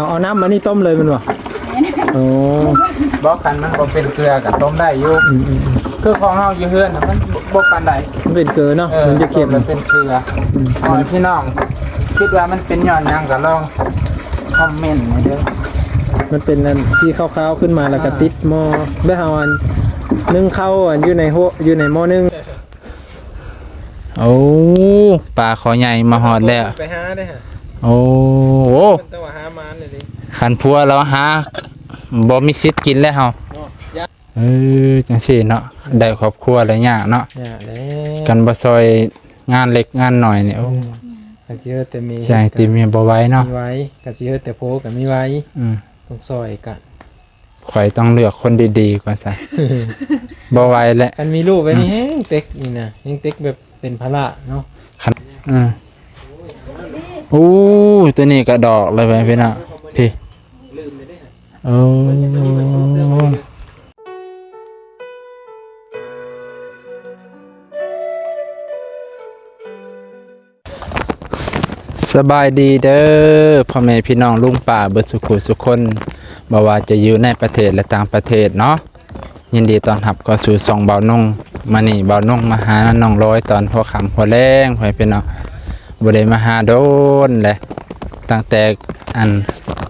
เอาน้ำมานี่ต้มเลยมันวะโอ้บอกกันมันบ่เป็นเกลือกับต้มได้อยู่คือของเฮาอยู่เฮือนมันบ่ปานใดมันเป็นเกลือเนาะมันจะเค็มมันเป็นเกลือพี่น้องคิดว่ามันเป็นย้อนหยังก็ลองคอมเมนต์ให้เด้อมันเป็นนั่นที่ขาวๆขึ้นมาแล้วก็ติดหม้อได้เฮาอันนึ่งข้าวอันอยู่ในหัวอยู่ในหม้อนึ่งโอ้ปลาขอใหญ่มาหอดแล้วไปหาได้ฮะโอ้โหต้องหามันเลยดิคันพัวเราหาบ่มีสิทธิ์กินแล้วเฮาจังซี่เนาะได้ครอบครัวแล้วยากเนาะกันบ่ซอยงานเล็กงานน้อยนี่โอ้กะสิเฮ็ดแต่มีใช่ติมีบ่ไหวเนาะมีไว้กะสิเฮ็ดแต่โพก็มีไว้ต้องซอยกันข่อยต้องเลือกคนดีๆก่อนซะบ่ไหวแล้วกันมีลูกไว้นี่แฮงเต็กนี่นะแฮงเต็กแบบเป็นภาระเนาะโอ้ตัวนี้ก็ดอกเลยไปพี่น่ะพี่โอ้สบายดีเด้อพ่อแม่พี่น้องลุงป่าเบิดสุขุสุคนบ่ว่าจะอยู่ในประเทศและต่างประเทศเนาะยินดีต้อนรับก็สู่2เบานุ่งมานี่เบานุ่งมาหาน้องร้อยตอนหัวค่ำหัวแรงพ่อแม่พี่น้องบ่ได้มาหาโดนแหละตั้งแต่อัน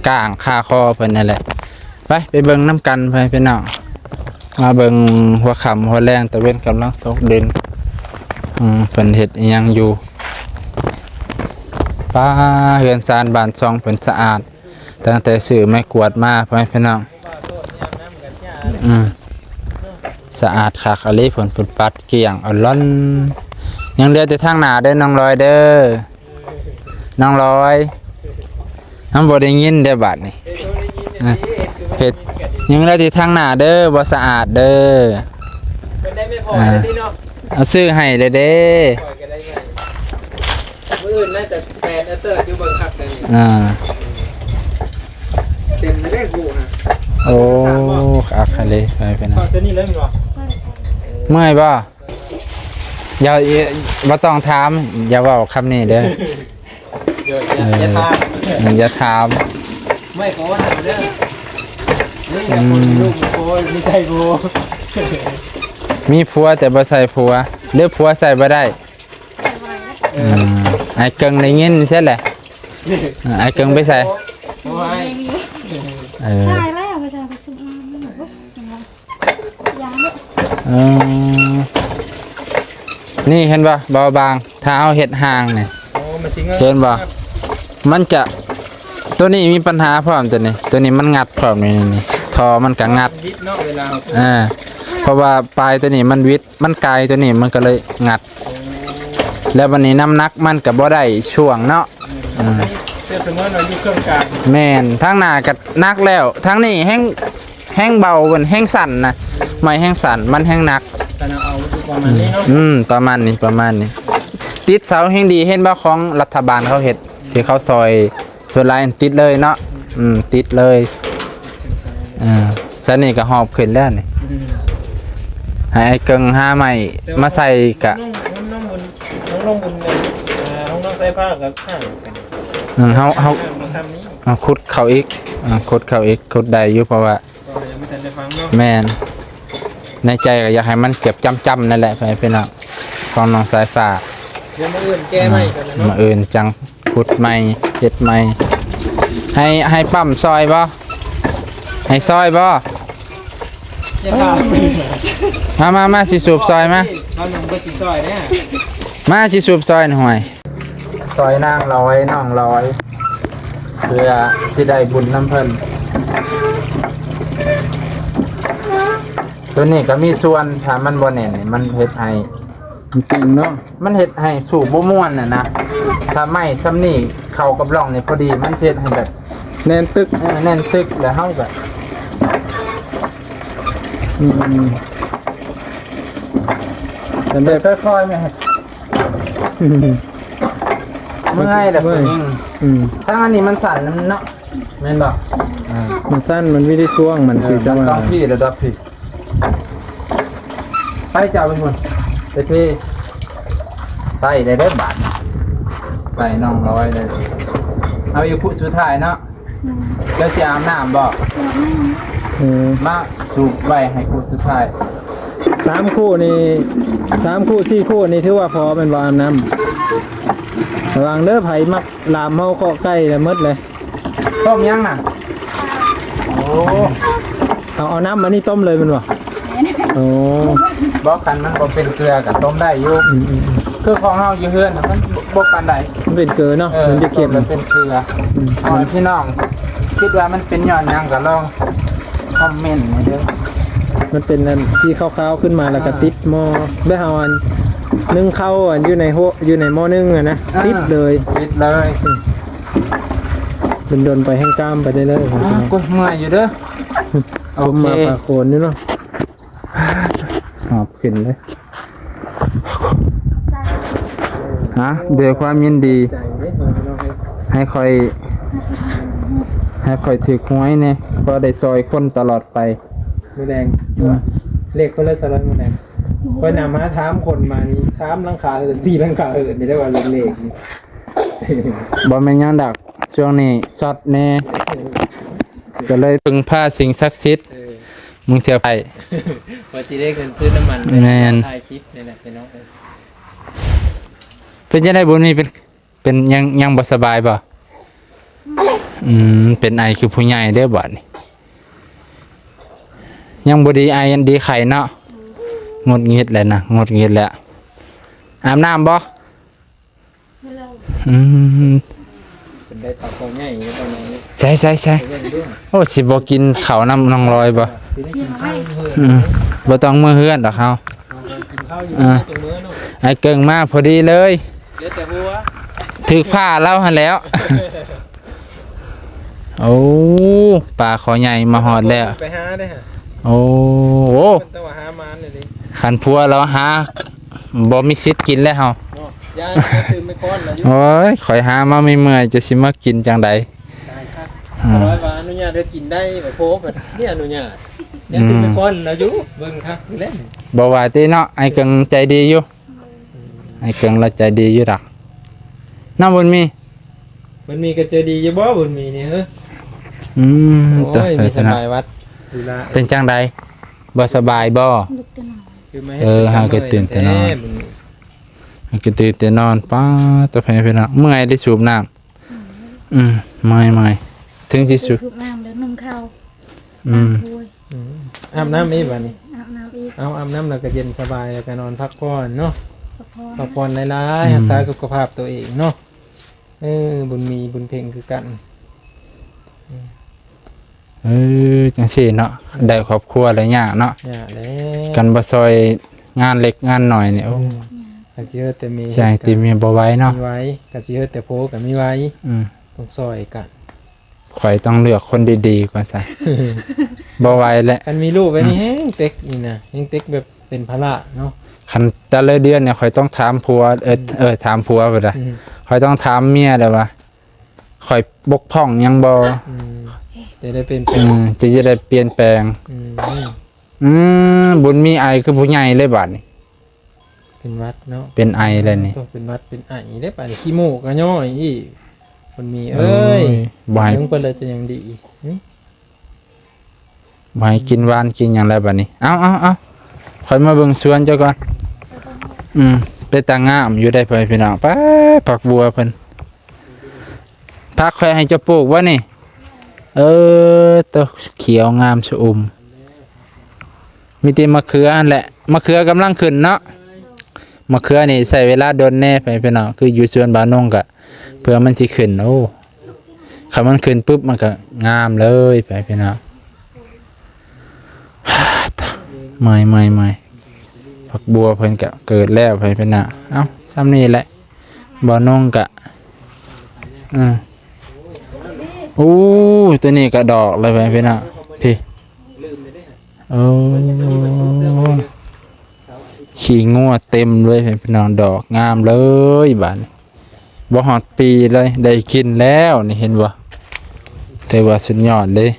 ก้างค่าคอเพิ่นนั่นแหละไปเบิ่งน้ำกันพ่อแม่พี่น้องมาเบิ่งหัวค่ำหัวแรงตะเว้นกำลังตกดินเพิ่นเฮ็ดอิหยังอยู่ป้าเฮือนซานบ้านซองเพิ่นสะอาดตั้งแต่ซื้อไม้กวาดมาพ่อแม่พี่น้องสะอาดคักอะลิเพิ่นปัดเกลี้ยงเอาล้อนยังเหลือแต่ทางหน้าเด้อน้องลอยเด้อน้องลอยน้องบ่ได้ยินได้บาดนี่เฮ็ดยังเหลือแต่ทางหน้าเด้อบ่สะอาดเด้อเป็นได้ไม่พอได้ดิเนาะเอาซื้อให้เลยเด้มื้ออื่นน่าจะแปดเตอร์อยู่เบิ่งคักเลยเต็มเลยกูฮะโอ้คักเลยไปนะพอเส้นนี้เลยมั้ยบ่เมื่อยบ่อย่าบ่ต้องถามอย่าเว้าคำนี้เด้ออย่าถามไม่ขอว่าเด้อนี่อย่าคนลูกโพมีใส่โพมีผัวแต่บ่ใส่ผัวหรือผัวใส่บ่ได้ไอ้เกิงได้ยินใช่แหละไอ้เกิงไปใส่ใช่แล้วไปจะไปซื้อมายาเนี่ยนี่เห็นป่ะเบาบางถ้าเอาเห็ดห่างเนี่ยเห็นป่ะมันจะตัวนี้มีปัญหาพร้อมตัวนี้มันงัดพร้อมนี่ทอมันก็งัดเพราะว่าปลายตัวนี้มันวิดมันไกลตัวนี้มันก็เลยงัดแล้ววันนี้น้ำหนักมันกับบ่ได้ช่วงเนาะแม่นทั้งหน้ากับนักแล้วทั้งนี้แห้งเบาเหมือนแห้งสั่นนะไม่แห้งสั่นมันแห้งนักประมาณนี้ติดเสาแห้งดีเห็นบ่ของรัฐบาลเขาเห็ดที่เขาซอยส่วนลายติดเลยเนาะติดเลยสนี่ก็หอบขึ้นแล้วนี่ให้ไอ้เกิงห้าใหม่มาใส่กะน้องใส่ผ้ากับข้างเขาขุดเขาอีกขุดได้อยู่เพราะว่าแม่นในใจก็อยากให้มันเก็บจำนั่นแหละไปเนาะของน้องสายฟ้ามาอื่นแก้ไม่กันเนาะมาอื่นจังขุดใหม่เฮ็ดใหม่ให้ปั๊มซอยบ่ให้ซอยบ่มาสิสูบซอยมามาสิสูบซอยหน่อยซอยนางร้อยน้องร้อยเพื่อสิได้บุญน้ำเพิ่นตัวนี้ก็มีส่วนถ้ามันบ่แน่นมันเฮ็ดให้จริงเนาะมันเฮ็ดให้สูบบ่ม่วนนะถ้าไม่ซ้ำนี่เข้ากับร่องนี่พอดีมันเฮ็ดให้แบบแน่นตึกแล้วเฮาก็เป็นแบบค่อยๆไหมเมื่อยแบบนี้ถ้าอันนี้มันสั่นเนาะแม่นบอกมันสั้นมันไม่ได้ช่วงมันคือจะต้องพี่ระดับพี่ไปจ่าเป็นคนไปที่ใส่ได้บาทใส่น้องร้อยเลยเอาอยู่คู่สุดท้ายเนาะ แล้วสิอาบน้ำบ่ เออ มาสูบไว้ให้กูสุดท้าย 3 คู่นี่3 คู่4 คู่นี่ถือว่าพอเป็นบ่อาบน้ำระวังเด้อไผมักลามเฮาเคาะใกล้แล้วหมดเลย ต้มยังน่ะโอ้ เอาน้ำมานี่ต้มเลยมันบ่โอ้ บ่คันมันบ่เป็นเกลือก็ต้มได้อยู่ อืม คือของเฮาอยู่เฮือนน่ะมันบ่ปานใด มันเป็นเกลือเนาะมันจะเค็ม มันเป็นเกลือเอาให้พี่น้อง คิดว่ามันเป็นย้อนหยังก็ลองคอมเมนต์มาเด้อ มันเป็นอันที่ขาวๆขึ้นมาแล้วก็ติดหม้อได้เฮาอันนึ่งข้าวอันอยู่ในอยู่ในหม้อนึ่งอ่ะนะติดเลย ติดเลย เป็นโดนไปแห้งกล้ามไปได้เลยผม กูเมื่อยอยู่เด้อ สมมาปลาโคนนี่เนาะ หอบขึ้นเลยฮะด้วยความยินดี ให้คอยถือหวยเนี่ยก็ได้ซอยคนตลอดไป มือแดงเลขคนละสลัดมือแดงคอยนำมาถามคนมานี่3หลังคาเหิน4หลังคาเหินไม่ได้ว่าเลขนี่ บ่แม่นหยังดักช่วงนี้ช็อตแน่ก็เลยพึ่งพาสิ่งศักดิ์สิทธิ์มึงเที่ยวไป พอจีได้เงินซื้อน้ำมัน แม่น ถ่ายคลิปนี่แหละพี่น้อง เป็นจังได๋บุญนี่เป็นยังบ่สบายบ่เป็นไอคือผู้ใหญ่เด้อบัดนี้ยังบ่ดีไอยังดีไข้เนาะงดงิดแล้วนะงดงิดแล้วอาบน้ำบ่เป็นได้ตับของใหญ่ตอนนี้ ใช่โอ้สิบ่กินข้าวน้ำน้องลอยบ่ สิได้กินข้าวเหิน บ่ต้องมื้อเฮือนดอกเฮา กินข้าวอยู่ตรงมื้อเนาะ ไอ้เกิงมาพอดีเลย เดี๋ยวแต่หัว ถึกผ้าเล่าหันแล้ว โอ้ปลาขอใหญ่มาหอดแล้ว ไปหาได้ฮะ โอ้โห มันต้องว่าหามันเลยดิ ขันพัวเราหาบ่มีสิทธิ์กินแล้วเฮา เนาะยายตื่นไม่ค้อนแล้วอยู่ โอ้ยข่อยหามาไม่เมื่อยจะสิมากินจังใด ได้ครับร้อยบาทอนุญาตเด้อกินได้แบบโพกเนี่ยอนุญาตยายตื่นไม่ค้อนแล้วอยู่เบิ่งครับเล่น บ่ว่าติเนาะไอ้เกิงใจดีอยู่ไอ้เกิงเราใจดีอยู่ดอกน้ำบุญมี มันมีกระเจอดีอยู่บ่บุญมีนี่เฮ้ย ตัว โอ้ยมีสบายวัดดูละ เป็นจังใดบ่สบายบ่ ลุกตื่นนอน คือไม่ หาก็ตื่นแต่นอน ก็ตื่นแต่นอนป้าตัวแพ้ไปแล้วเมื่อยได้สูบน้ำไม่ถึงสิสุด สูบน้ำแล้วนึ่งข้าว ถ้วย อาบน้ำอีกวันนี้ อาบน้ำอีก เอาอาบน้ำแล้วก็เย็นสบายแล้วก็นอนพักผ่อนเนาะ พักผ่อนพักผ่อนหลายๆรักษาสุขภาพตัวเองเนาะบุญมีบุญเพ่งคือกัน จังซี่เนาะได้ครอบครัวแล้วยากเนาะ อย่าแล้ กันบ่ซอยงานเล็กงานหน่อยเนี่ยโอ้ กะสิเฮ็ดแต่มี ใช่ที่มีบ่ไหว้เนาะ มีไว้กะสิเฮ็ดแต่โพก็มีไว้ ต้องซอยกัน ข่อยต้องเลือกคนดีๆก่อนซะ บ่ไหว้แหละ คันมีลูกไว้นี่แฮงเต็กนี่นะแฮงเต็กแบบเป็นภาระเนาะ คันแต่ละเดือนเนี่ยข่อยต้องถามผัวถามผัวบ่ได้ข่อยต้องถามเมียแล้วว่าข่อยบกพร่องหยังบ่ จะได้เป็น จะได้เปลี่ยนแปลง บุญมีไอคือผู้ใหญ่เลยบัดนี้ เป็นวัดเนาะ เป็นไอเลยนี่ ต้องเป็นวัดเป็นไอได้ป่ะขี้มูกก็ย่อยอีกมันมีเอ้ย บ่ให้ ถึงเพิ่นเลยจะยังดี บ่ให้กินหวานกินหยังแล้วบัดนี้เอาข่อยมาเบิ่งสวนเจ้าก่อนเป็นตางามอยู่ได้เพิ่นพี่น้องป้าผักบัวเพิ่นผักข่อยให้เจ้าปลูกวะนี่ตัวเขียวงามชอุ่มมีแต่มะเขือนั่นแหละมะเขือกำลังขึ้นเนาะมะเขือนี่ใช้เวลาโดนแน่ไปพี่น้องคืออยู่สวนบ่าวนงก็เพื่อมันสิขึ้นโอ้คันมันขึ้นปุ๊บมันก็งามเลยไปพี่น้องไม่ผักบัวเพิ่นก็เกิดแล้วไปพี่น้องเอ้าซ้ำนี่แหละบ่าวนงก็โอ้ตัวนี้ก็ดอกเลยไปพี่น้องพี่โอ้ขี้งัวเต็มเลยพี่น้องดอกงามเลยบาดนี้บ่ฮอดปีเลยได้กินแล้วนี่เห็นบ่แต่ว่าสุดยอดเลย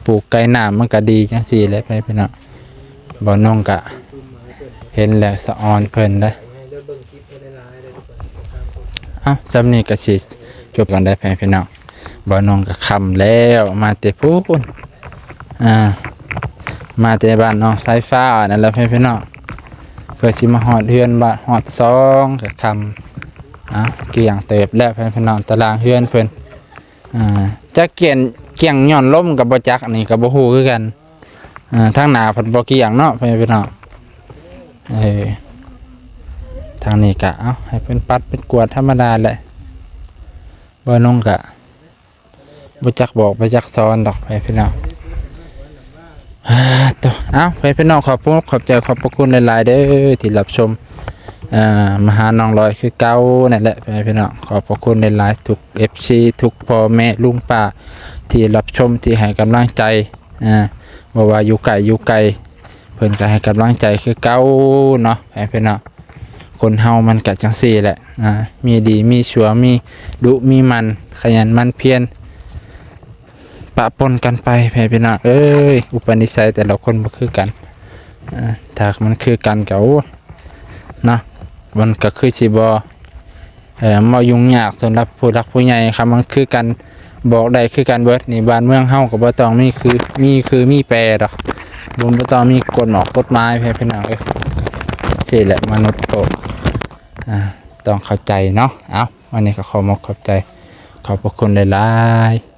ปลูกไก่น้ำมันก็ดีจังซี่แหละพี่น้องบ่น้องก็เห็นแล้วสะออนเพิ่นได้สำนี้ก็สิจบกันได้พี่น้อง บ่น้องก็ค่ำแล้วมาแต่พูนมาแต่บ้านน้องสายฟ้านั่นแหละพี่น้องเพื่อสิมาฮอดเฮือนบ้านฮอด2ก็ค่ำเกี่ยงเติบแล้วพี่น้องตารางเฮือนเพิ่นจะเกี่ยงย้อนล้มกับบ่จักอันนี้ก็บ่ฮู้คือกันทางหน้าเพิ่นบ่เกี่ยงเนาะพี่น้องทางนี้ก็เอาให้เพิ่นปัดเป็นกวาดธรรมดาแหละบ่น้องก็บ่จักบอกบ่จักสอนดอกพี่น้องตัวเอาพี่น้องขอบใจขอบพระคุณหลายๆเด้อที่รับชมมาหาน้องลอยคือเก่านั่นแหละพี่น้องขอบพระคุณหลายๆทุก FC ทุกพ่อแม่ลุงป้าที่รับชมที่ให้กำลังใจบ่ว่าอยู่ไกลเพิ่นก็ให้กำลังใจคือเก่าเนาะพี่น้องคนเฮามันก็จังซี่แหละมีดีมีชั่วมีดุมีมันขยันมันเพียรปะปนกันไปพี่น้องอุปนิสัยแต่ละคนบ่คือกันถ้ามันคือกันก็นะมันก็คือสิบ่มายุ่งยากสำหรับผู้รักผู้ใหญ่ครับมันคือกันบอกได้คือกันเบิดนี่บ้านเมืองเฮาก็บ่ต้องมีแปรดอกบ่ต้องมีกฎหมายพี่น้องสิแหละมนุษย์โตต้องเข้าใจเนาะวันนี้ก็ขอขอบใจขอบพระคุณหลายๆ